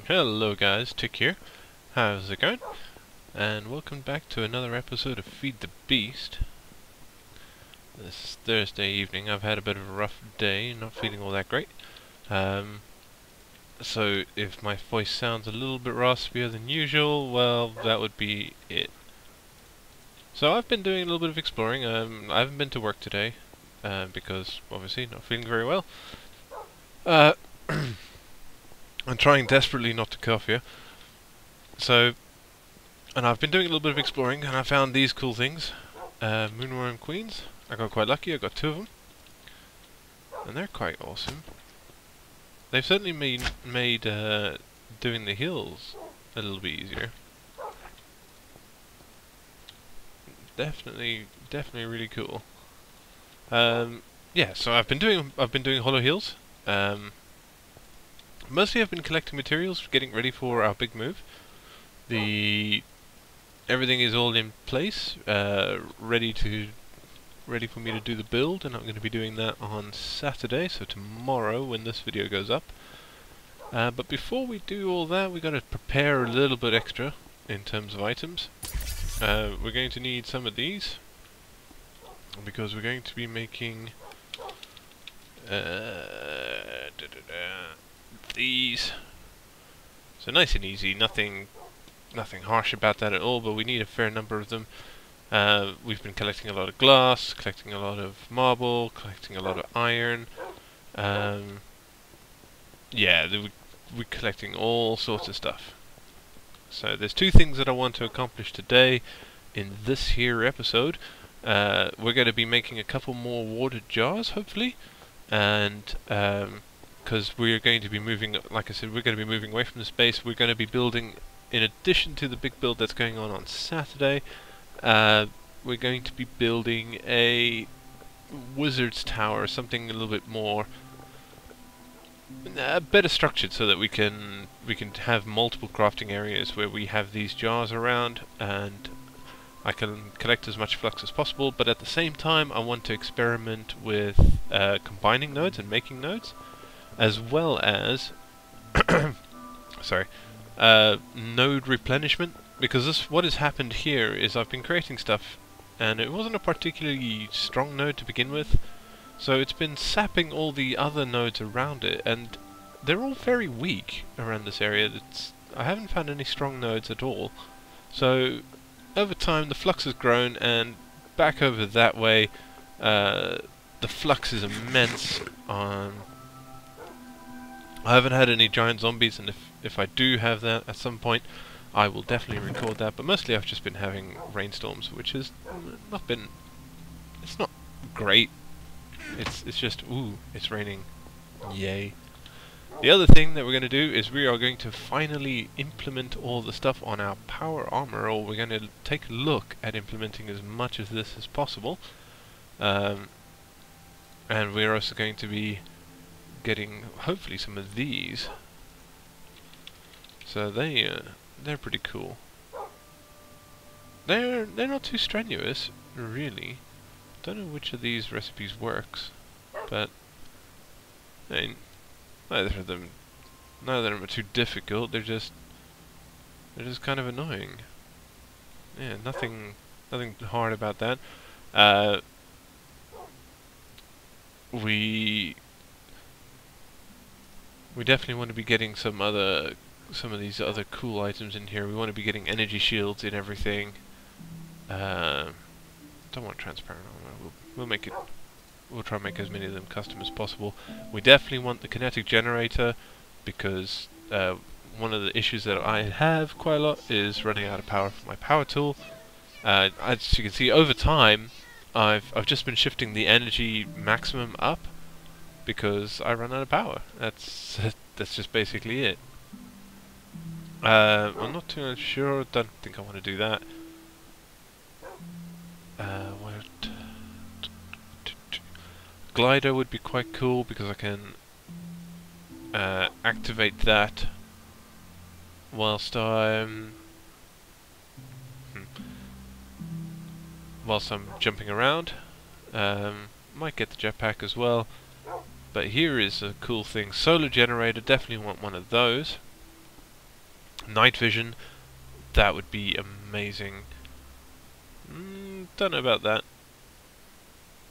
Hello guys, Tic here. How's it going? And welcome back to another episode of Feed the Beast. This Thursday evening. I've had a bit of a rough day, not feeling all that great. So if my voice sounds a little bit raspier than usual, well, that would be it. So I've been doing a little bit of exploring. I haven't been to work today, because obviously not feeling very well. I'm trying desperately not to cough here. And I've been doing a little bit of exploring, and I found these cool things. Moonworm queens. I got quite lucky, I got 2 of them. And they're quite awesome. They've certainly made doing the hills a little bit easier. Definitely really cool. Yeah, so I've been doing hollow hills. Mostly I've been collecting materials, getting ready for our big move. Everything is all in place, ready for me to do the build, and I'm going to be doing that on Saturday, so tomorrow when this video goes up. But before we do all that, we got to prepare a little bit extra in terms of items. We're going to need some of these because we're going to be making these. So nice and easy, nothing harsh about that at all, but we need a fair number of them. We've been collecting a lot of glass, collecting a lot of marble, collecting a lot of iron. Yeah, we're collecting all sorts of stuff. So there's 2 things that I want to accomplish today in this here episode. We're going to be making a couple more water jars, hopefully, and because we're going to be moving, like I said, we're going to be moving away from the space. We're going to be building, in addition to the big build that's going on Saturday, we're going to be building a wizard's tower, something a little bit more better structured, so that we can have multiple crafting areas where we have these jars around, and I can collect as much flux as possible. But at the same time, I want to experiment with combining nodes and making nodes, as well as node replenishment, because what has happened here is I've been creating stuff and it wasn't a particularly strong node to begin with, so it's been sapping all the other nodes around it, and they're all very weak around this area. I haven't found any strong nodes at all. So over time the flux has grown, and back over that way the flux is immense. I haven't had any giant zombies, and if I do have that at some point, I will definitely record that. But mostly I've just been having rainstorms, which has not been... it's not great. It's just, ooh, it's raining. Yay. The other thing that we're going to do is we are going to finally implement all the stuff on our power armor, or we're going to take a look at implementing as much of this as possible. And we're also going to be getting hopefully some of these. So they're pretty cool. They're not too strenuous, really. Don't know which of these recipes works, but I mean, neither of them are too difficult. They're just kind of annoying. Yeah, nothing hard about that. We definitely want to be getting some of these other cool items in here. We want to be getting energy shields in everything. Don't want transparent armor. We'll try and make as many of them custom as possible. We definitely want the kinetic generator, because one of the issues that I have quite a lot is running out of power for my power tool. As you can see, over time I've just been shifting the energy maximum up because I run out of power. That's just basically it. I'm not too sure. Don't think I want to do that. Glider would be quite cool, because I can activate that whilst I'm jumping around. Might get the jetpack as well. But here is a cool thing. Solar generator, definitely want one of those. Night vision, that would be amazing. Don't know about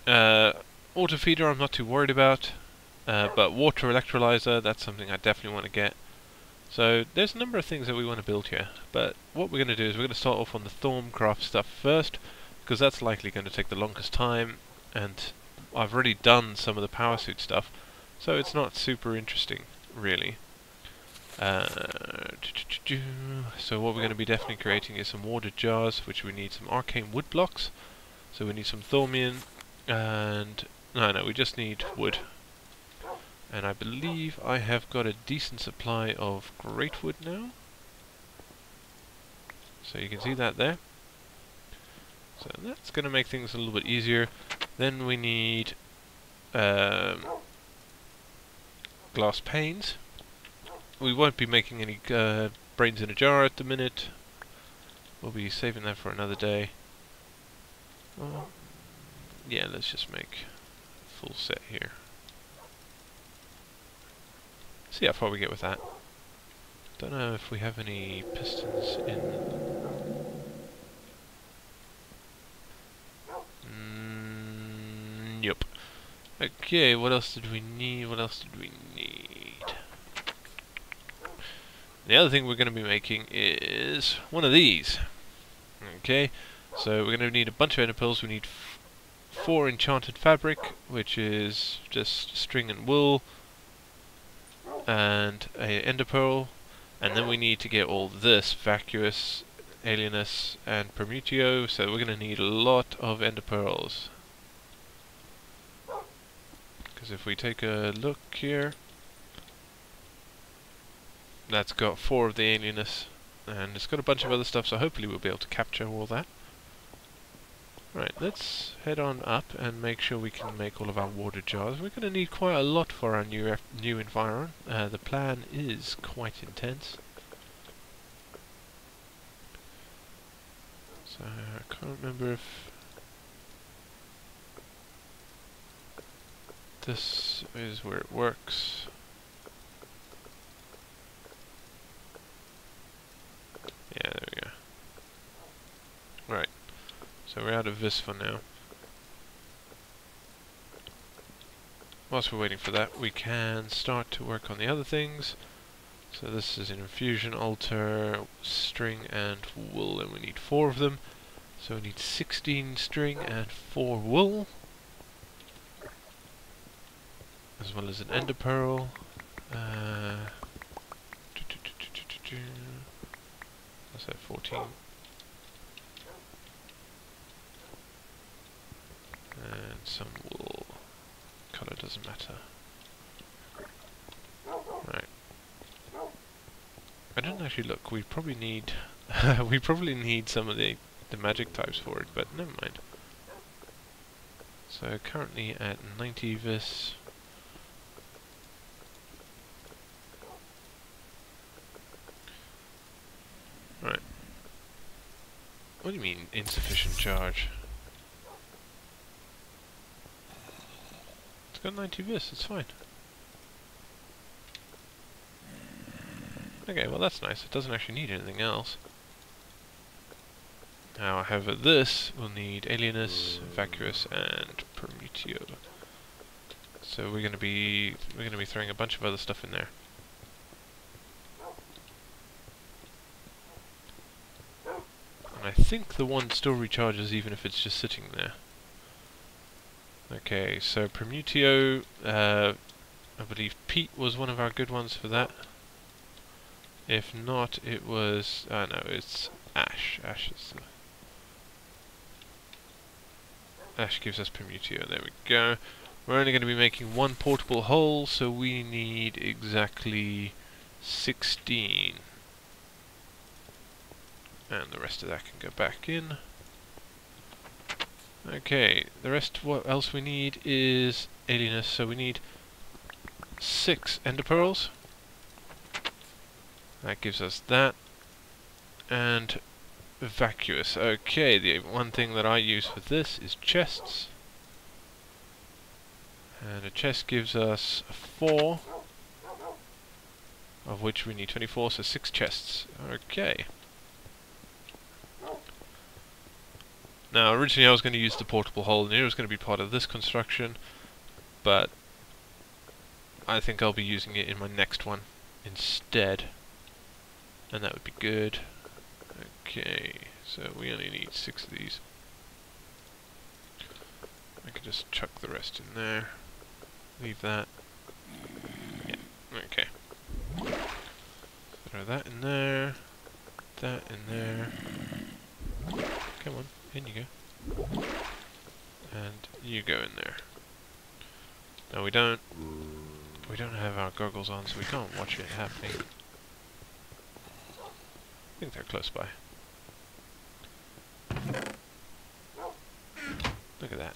that. Auto feeder I'm not too worried about, but water electrolyzer, that's something I definitely want to get. So there's a number of things that we want to build here, but what we're going to do is we're going to start off on the Thorncraft stuff first, because that's likely going to take the longest time, and I've already done some of the power suit stuff, so it's not super interesting, really. So what we're going to be definitely creating is some water jars, which we need some arcane wood blocks. So we need some thormium, and no, we just need wood. And I believe I have got a decent supply of great wood now. So you can see that there. So that's going to make things a little bit easier. Then we need glass panes. We won't be making any brains in a jar at the minute. We'll be saving that for another day. Well, yeah, let's just make a full set here. See how far we get with that. Don't know if we have any pistons in. Yep. Okay, what else did we need? What else did we need? The other thing we're going to be making is one of these. Okay, so we're going to need a bunch of ender pearls. We need 4 enchanted fabric, which is just string and wool, and a ender pearl, and then we need to get all this vacuous, alienus, and permutio. So we're going to need a lot of ender pearls. Because if we take a look here, that's got 4 of the alienus, and it's got a bunch of other stuff, so hopefully we'll be able to capture all that. Right, let's head on up and make sure we can make all of our water jars. We're going to need quite a lot for our new environment. The plan is quite intense. So I can't remember if this is where it works. Yeah, there we go. Right, so we're out of this for now. Whilst we're waiting for that, we can start to work on the other things. So this is an infusion altar, string and wool, and we need 4 of them. So we need 16 string and 4 wool, as well as an ender pearl. What's that, 14? And some wool. Colour doesn't matter. Right. I didn't actually look. We probably need we probably need some of the magic types for it, but never mind. So currently at 90 vis. Right. What do you mean insufficient charge? It's got 90 vis, it's fine. Okay, well that's nice. It doesn't actually need anything else. Now, however, this will need alienus, vacuous, and permutio. So we're gonna be throwing a bunch of other stuff in there. And I think the one still recharges even if it's just sitting there. Okay, so permutio, I believe Pete was one of our good ones for that. If not, it was, no, it's Ash. Ash gives us permutio, there we go. We're only going to be making 1 portable hole, so we need exactly 16. And the rest of that can go back in. Okay, the rest, what else we need is alienus, so we need 6 ender pearls. That gives us that. And vacuous. Okay, the one thing that I use for this is chests. And a chest gives us 4. of which we need 24, so 6 chests. Okay. Now, originally I was going to use the portable hole, and it was going to be part of this construction, but I think I'll be using it in my next one instead, and that would be good. Okay, so we only need 6 of these. I could just chuck the rest in there. Leave that. Yeah, okay. Throw that in there. That in there. Come on, in you go. And you go in there. No, we don't have our goggles on, so we can't watch it happening. I think they're close by. Look at that.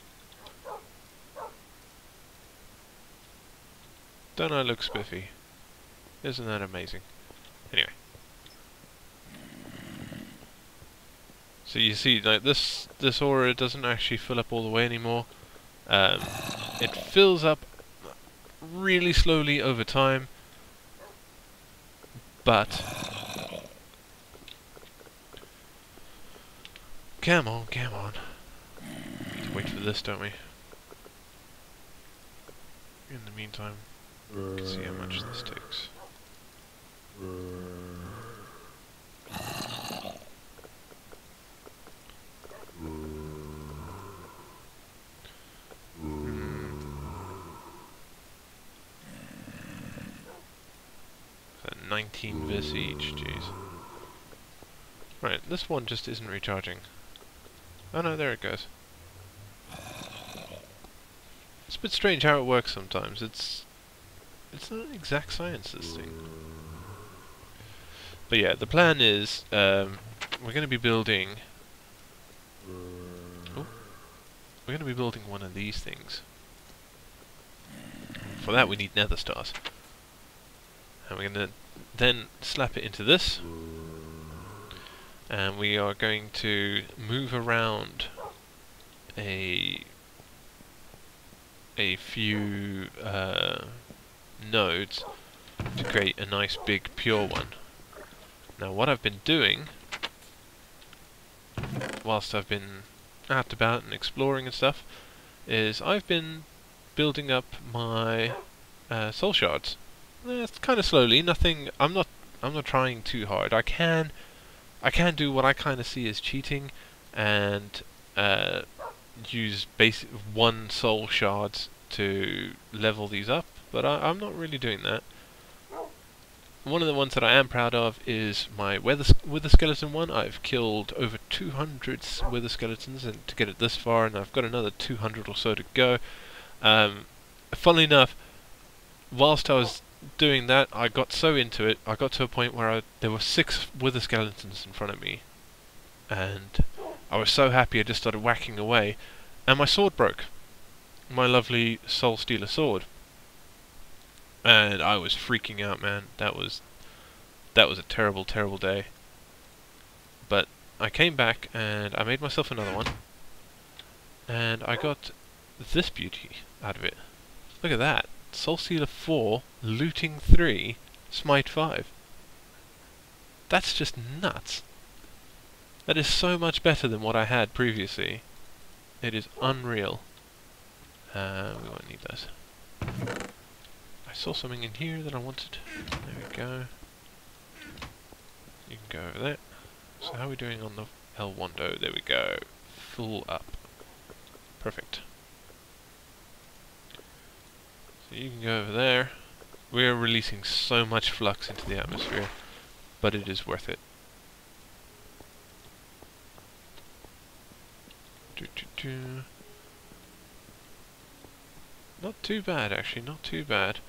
Don't I look spiffy? Isn't that amazing? Anyway. So you see, like this aura doesn't actually fill up all the way anymore. It fills up really slowly over time, but come on. We need to wait for this, don't we? In the meantime, we can see how much this takes. So 19 vis each, jeez. Right, this one just isn't recharging. Oh no, there it goes. It's a bit strange how it works sometimes. It's not an exact science, this thing. But yeah, the plan is we're going to be building. Oh, we're going to be building one of these things. For that, we need nether stars, and we're going to then slap it into this, and we are going to move around a few nodes to create a nice big pure one. Now what I've been doing whilst I've been out about and exploring and stuff is I've been building up my soul shards. It's kind of slowly, nothing. I'm not trying too hard. I can do what I kind of see as cheating and use basic 1 soul shards to level these up, but I'm not really doing that. One of the ones that I am proud of is my wither skeleton one. I've killed over 200 wither skeletons and to get it this far, and I've got another 200 or so to go. Funnily enough, whilst I was doing that, I got so into it, I got to a point where there were 6 wither skeletons in front of me, and I was so happy I just started whacking away, and my sword broke. My lovely Soul Stealer sword. And I was freaking out, man. That was a terrible, terrible day. But I came back and I made myself another one, and I got this beauty out of it. Look at that. Soul Stealer 4, Looting 3, Smite 5. That's just nuts. That is so much better than what I had previously. It is unreal. We won't need those. I saw something in here that I wanted. There we go. You can go over there. So how are we doing on the L1? There we go. Full up. Perfect. So you can go over there. We are releasing so much flux into the atmosphere, but it is worth it. Not too bad, actually, not too bad.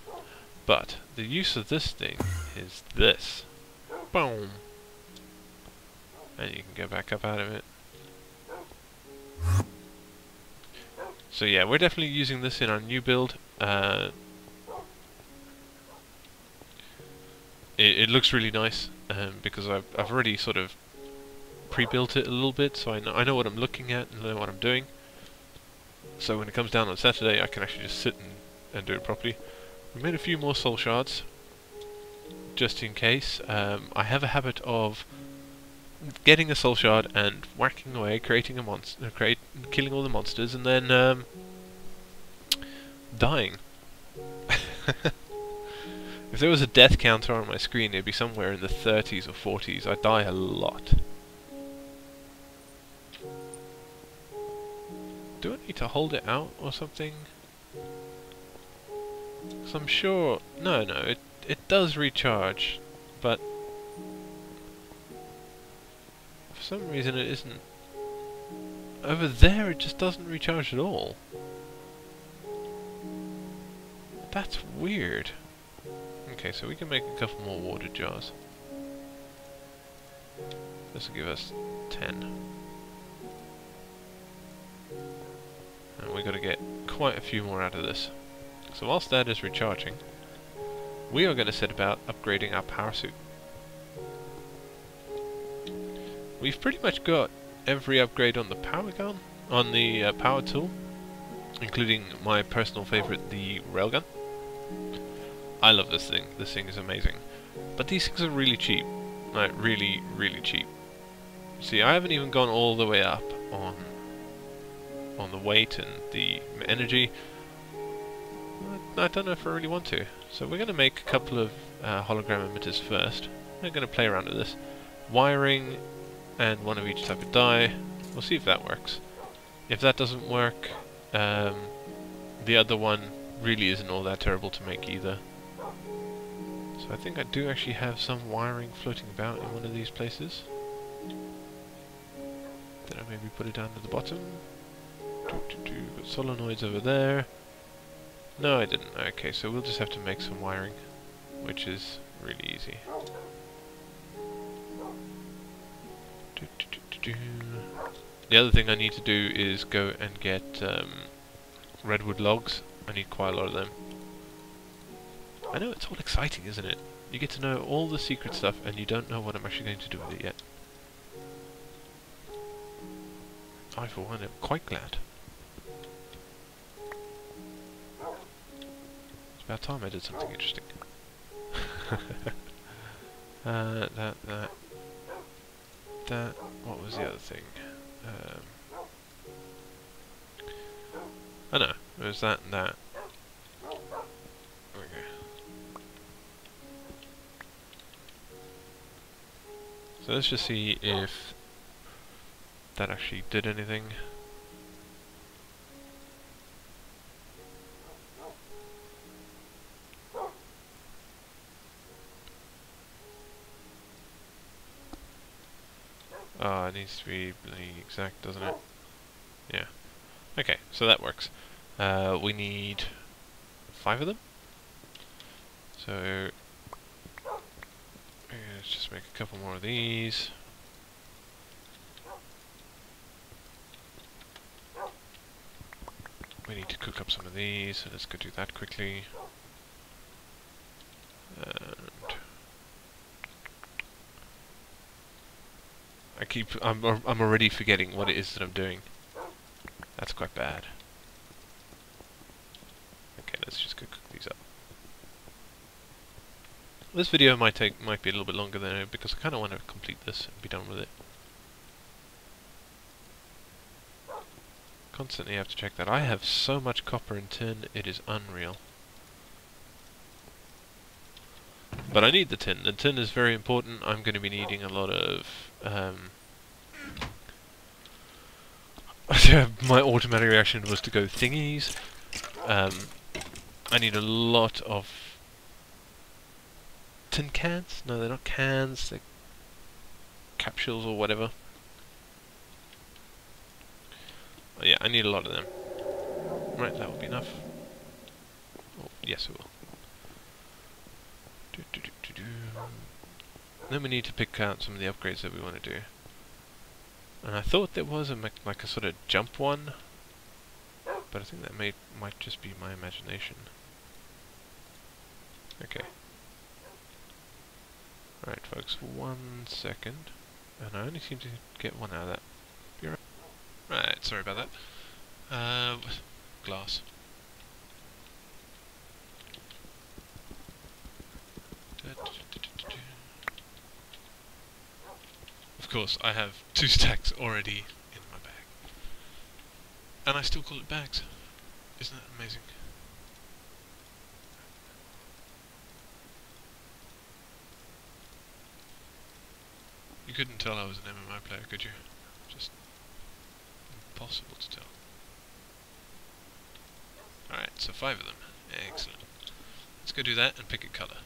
But the use of this thing is this. Boom! And you can go back up out of it. So yeah, we're definitely using this in our new build. It looks really nice because I've already sort of pre-built it a little bit, so I know what I'm looking at and know what I'm doing. So when it comes down on Saturday, I can actually just sit and do it properly. We made a few more soul shards just in case. I have a habit of getting a soul shard and whacking away, creating a monster, killing all the monsters, and then dying. If there was a death counter on my screen, it'd be somewhere in the 30s or 40s. I die a lot. Do I need to hold it out or something? Because I'm sure... No, it does recharge, but for some reason it isn't. Over there it just doesn't recharge at all. That's weird. Okay, so we can make a couple more water jars. This will give us 10. And we've got to get quite a few more out of this. So whilst that is recharging, we are going to set about upgrading our power suit. We've pretty much got every upgrade on the power gun, on the power tool, including my personal favourite, the railgun. I love this thing. This thing is amazing. But these things are really cheap. Like, really, really cheap. See, I haven't even gone all the way up on the weight and the energy. I don't know if I really want to. So we're going to make a couple of hologram emitters first. We're going to play around with this. Wiring and one of each type of die. We'll see if that works. If that doesn't work, the other one really isn't all that terrible to make either. So I think I do actually have some wiring floating about in one of these places. Did I maybe put it down to the bottom? Got solenoids over there. No, I didn't. Okay, so we'll just have to make some wiring, which is really easy. The other thing I need to do is go and get redwood logs. I need quite a lot of them. I know it's all exciting, isn't it? You get to know all the secret stuff and you don't know what I'm actually going to do with it yet. I, for one, am quite glad. It's about time I did something interesting. That. What was the other thing? I know. It was that and that. Okay. So let's just see if that actually did anything. Oh, it needs to be exact, doesn't it? Yeah. Okay, so that works. We need 5 of them. So let's just make a couple more of these. We need to cook up some of these, so let's go do that quickly. And I'm already forgetting what it is that I'm doing. That's quite bad. Okay, let's just go cook these up. This video might be a little bit longer than it, because I kind of want to complete this and be done with it. Constantly have to check that. I have so much copper and tin, it is unreal. But I need the tin. The tin is very important. I'm going to be needing a lot of my automatic reaction was to go thingies. I need a lot of tin cans. No, they're not cans. They're capsules or whatever. Oh, yeah, I need a lot of them. Right, that will be enough. Oh, yes, it will. Then we need to pick out some of the upgrades that we want to do. And I thought there was like a sort of jump one, but I think that might just be my imagination. Okay. Right, folks, 1 second, and I only seem to get one out of that. You're right. Right, sorry about that. Glass. of course, I have 2 stacks already in my bag. And I still call it bags. Isn't that amazing? You couldn't tell I was an MMI player, could you? Just impossible to tell. Alright, so 5 of them. Excellent. Let's go do that and pick a colour.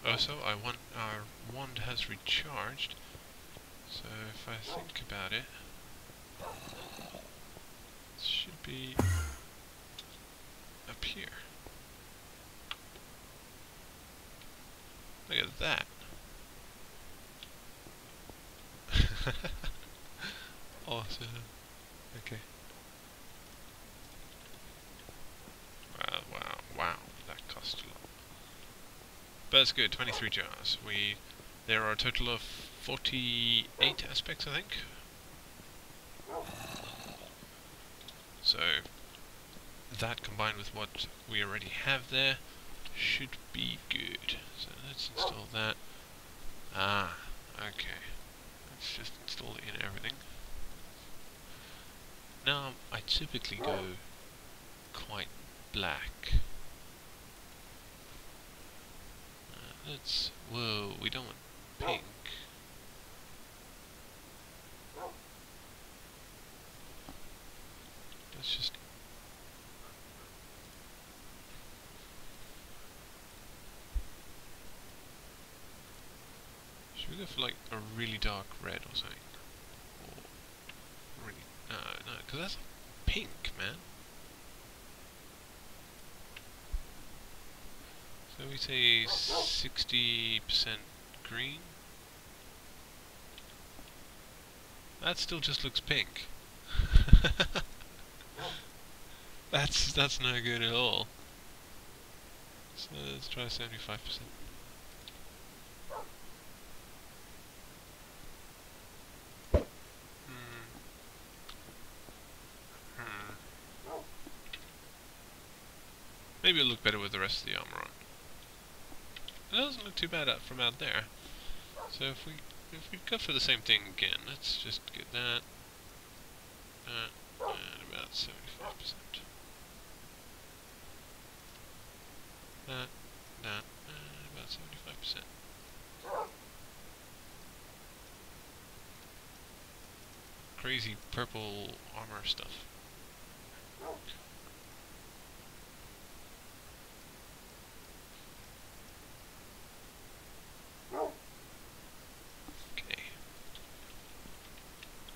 Also, our wand has recharged, so if I think about it, it should be up here. Look at that. Awesome. Okay. Wow, that cost a lot. But it's good, 23 jars. There are a total of 48 aspects, I think. So, that combined with what we already have there should be good. So let's install that. Ah, okay. Let's just install it in everything. Now, I typically go quite black. Whoa, we don't want pink. Let's just... Should we go for like a really dark red or something? Or really... No, because that's pink, man. So we say 60% green. That still just looks pink. That's no good at all. So let's try 75%. Maybe it'll look better with the rest of the armour on. It doesn't look too bad from out there. So if we go for the same thing again, let's just get that and about 75%. That and about 75%. Crazy purple armour stuff.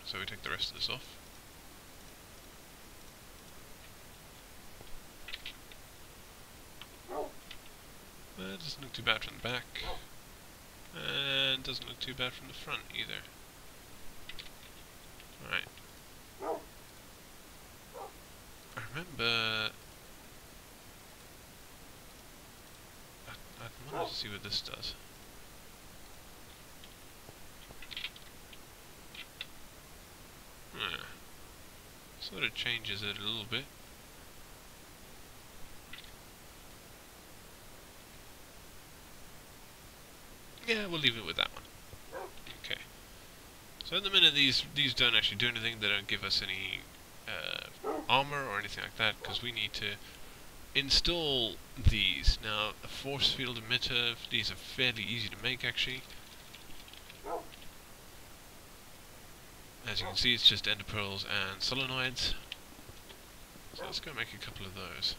So we take the rest of this off. That doesn't look too bad from the back. And doesn't look too bad from the front either. Alright. I remember... I wanted to see what this does. Sort of changes it a little bit. Yeah, we'll leave it with that one. Okay. So at the minute these don't actually do anything. They don't give us any armor or anything like that, because we need to install these. Now, a force field emitter, these are fairly easy to make actually. As you can see, it's just ender pearls and solenoids. So let's go make a couple of those.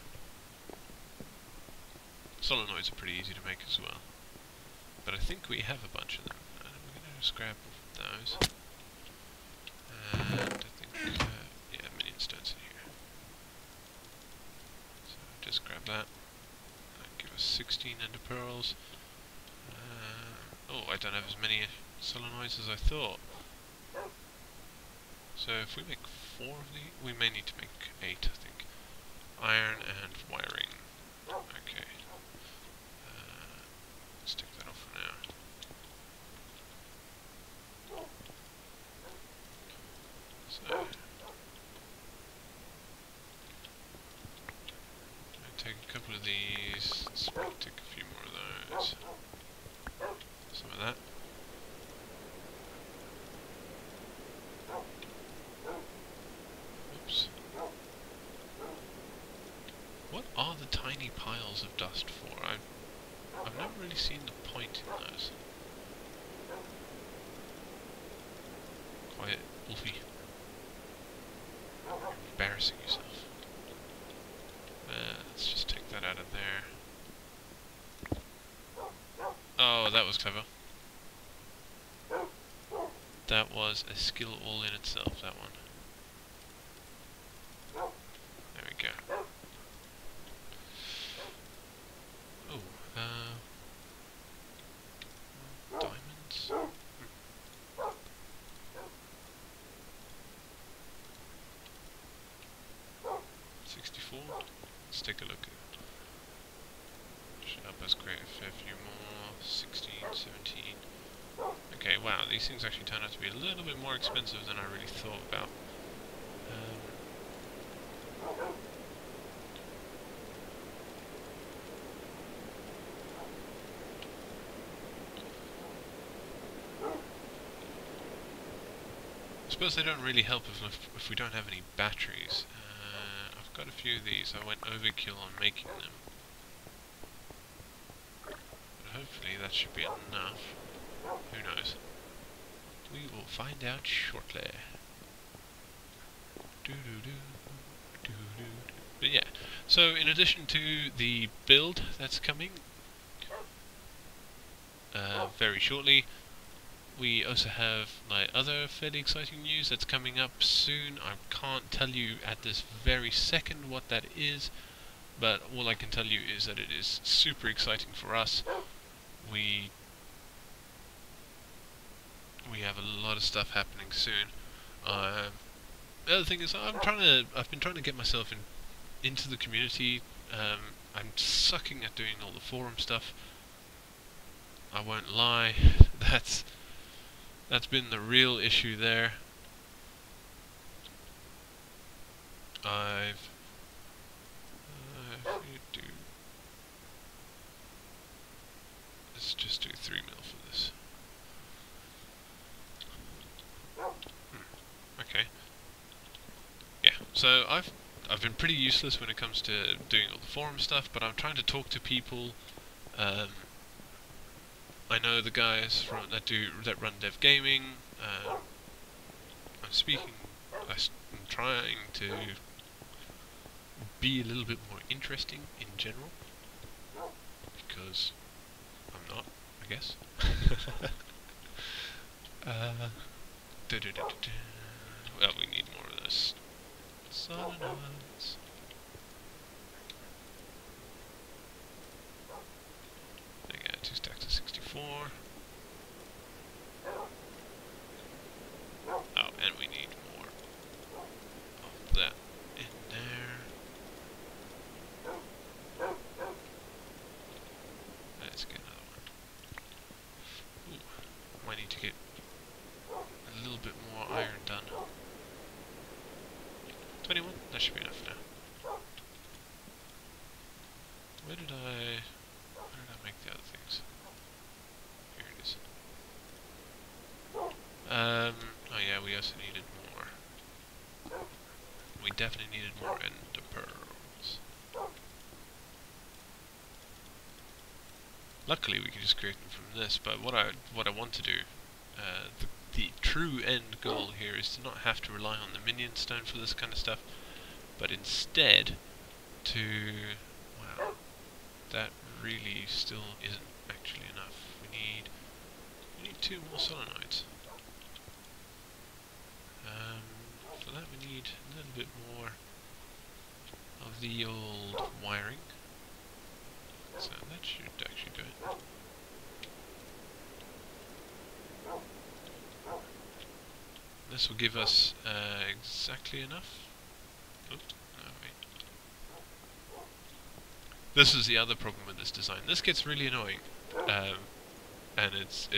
Solenoids are pretty easy to make as well. But I think we have a bunch of them. We're going to just grab those. And I think, yeah, minion stones in here. So just grab that. That'll give us 16 ender pearls. Oh, I don't have as many solenoids as I thought. So if we make 4 of these, we may need to make 8, I think. Iron and wiring. Okay. Let's take that off for now. So, I'll take a couple of these. Let's take a few more of those. some of that. Oops. What are the tiny piles of dust for? I've never really seen the point in those. Quiet, Wolfie. You're embarrassing yourself. Let's just take that out of there. Oh, that was clever. That was a skill all in itself, that one. There we go. Oh, diamonds? 64. Let's take a look. Should help us create a fair few more. 16, 17. Okay, wow, these things actually turn out to be a little bit more expensive than I really thought about. I suppose they don't really help if we don't have any batteries. I've got a few of these. I went overkill on making them. But hopefully that should be enough. Who knows? We will find out shortly. But yeah, so in addition to the build that's coming very shortly, we also have like other fairly exciting news that's coming up soon. I can't tell you at this very second what that is, but all I can tell you is that it is super exciting for us. We have a lot of stuff happening soon. The other thing is I've been trying to get myself into the community. I'm sucking at doing all the forum stuff. I won't lie. That's been the real issue there. Let's just do 3 mil for this. Okay. Yeah. So I've been pretty useless when it comes to doing all the forum stuff, but I'm trying to talk to people. I know the guys that run Dev Gaming. I'm trying to be a little bit more interesting in general, because I'm not, I guess. Well, we need more of those solenoids. There we go, 2 stacks of 64. Oh, and we need more of that in there. Let's get another one. Ooh, might need to get a little bit more iron done. 21? That should be enough now. Where did I make the other things? Here it is. Oh yeah, we also needed more. We definitely needed more ender pearls. Luckily we can just create them from this, but what I want to do, the true end goal here is to not have to rely on the minion stone for this kind of stuff, but instead to, wow, that really still isn't actually enough. We need 2 more solenoids. For that we need a little bit more of the old wiring. So that should actually do it. This will give us exactly enough. Oops, no, wait. This is the other problem with this design. This gets really annoying, and it's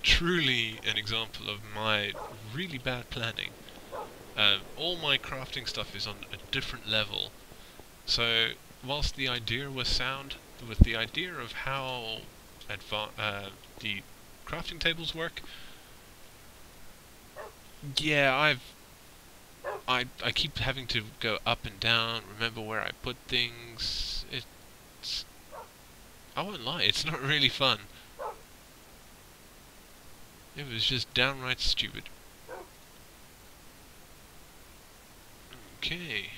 truly an example of my really bad planning. All my crafting stuff is on a different level, so whilst the idea was sound, with the idea of how the crafting tables work. Yeah, I keep having to go up and down, remember where I put things. It's, I won't lie, it's not really fun. It was just downright stupid. Okay.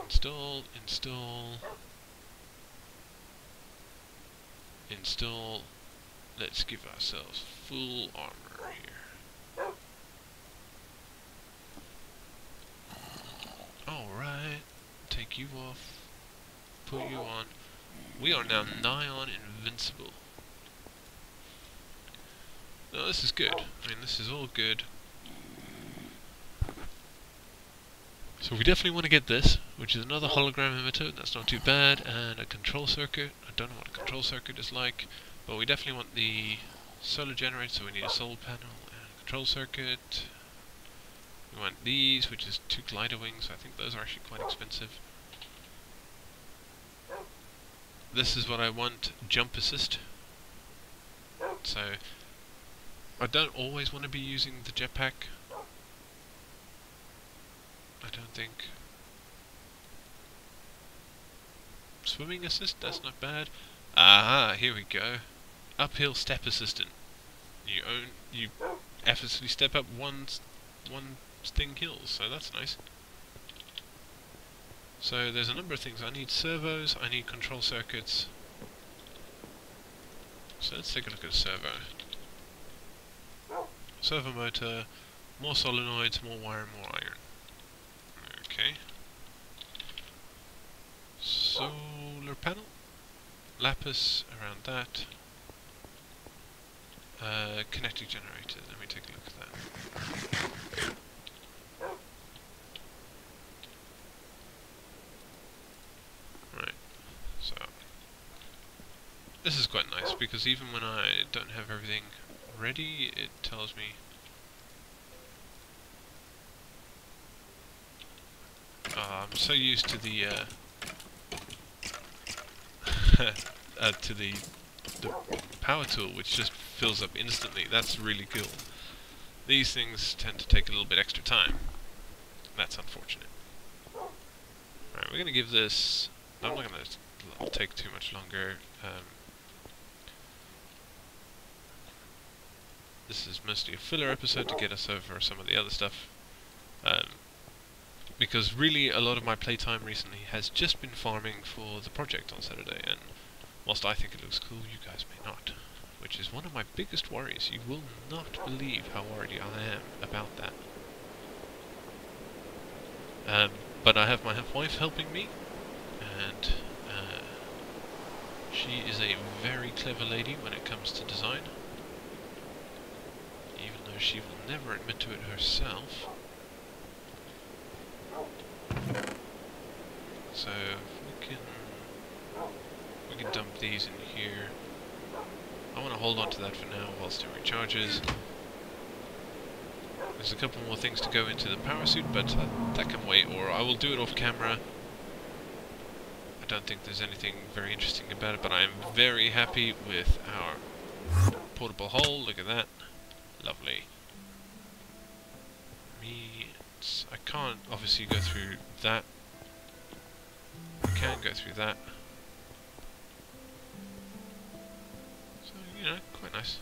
Install, install, install. Let's give ourselves full armor here. Alright, take you off, put you on. We are now nigh on invincible. No, this is good. I mean, this is all good. So we definitely want to get this, which is another hologram emitter. That's not too bad, and a control circuit. I don't know what a control circuit is like, but we definitely want the solar generator, so we need a solar panel and a control circuit. We want these, which is 2 glider wings. I think those are actually quite expensive. This is what I want, jump assist. So I don't always want to be using the jetpack. I don't think. Swimming assist, that's not bad. Aha, here we go. Uphill step assistant. You effortlessly step up one thing hills, so that's nice. So there's a number of things. I need servos, I need control circuits. So let's take a look at a servo. Servo motor, more solenoids, more wire, more iron. Okay. Solar panel, lapis around that. Kinetic generator. Let me take a look at that. Right. So this is quite nice because even when I don't have everything ready, it tells me. I'm so used to the to the power tool, which just fills up instantly. That's really cool. These things tend to take a little bit extra time. That's unfortunate. Right, we're gonna give this. I'm not gonna take too much longer. This is mostly a filler episode to get us over some of the other stuff. Because really a lot of my playtime recently has just been farming for the project on Saturday, and whilst I think it looks cool, you guys may not. Which is one of my biggest worries. You will not believe how worried I am about that. But I have my wife helping me, and she is a very clever lady when it comes to design. Even though she will never admit to it herself. So we can dump these in here. I want to hold on to that for now whilst it recharges. There's a couple more things to go into the power suit, but that can wait, or I will do it off camera. I don't think there's anything very interesting about it, but I am very happy with our portable hull. Look at that. Lovely. I can't obviously go through that. I can go through that. So, you know, quite nice.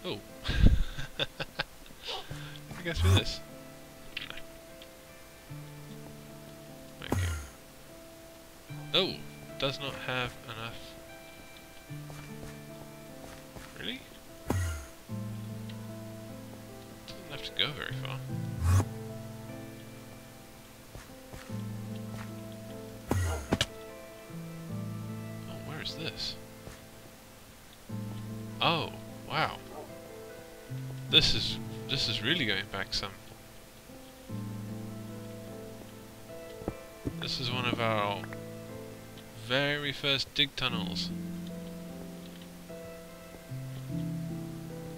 Oh. Can I go through this? No. Okay. Oh, does not have enough. Really? Doesn't have to go very far. This? Oh, wow. This is really going back some. This is one of our very first dig tunnels.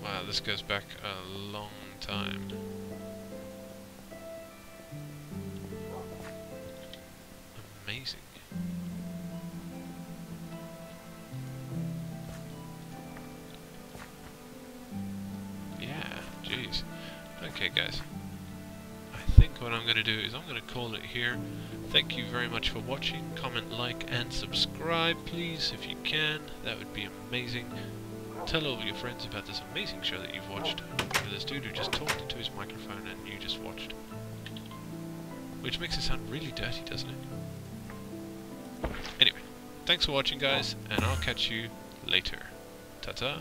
Wow, this goes back a long time. Amazing. Jeez. Okay, guys. I think what I'm going to do is I'm going to call it here. Thank you very much for watching. Comment, like, and subscribe, please, if you can. That would be amazing. Tell all of your friends about this amazing show that you've watched. For this dude who just talked into his microphone and you just watched. Which makes it sound really dirty, doesn't it? Anyway, thanks for watching, guys, and I'll catch you later. Ta-ta.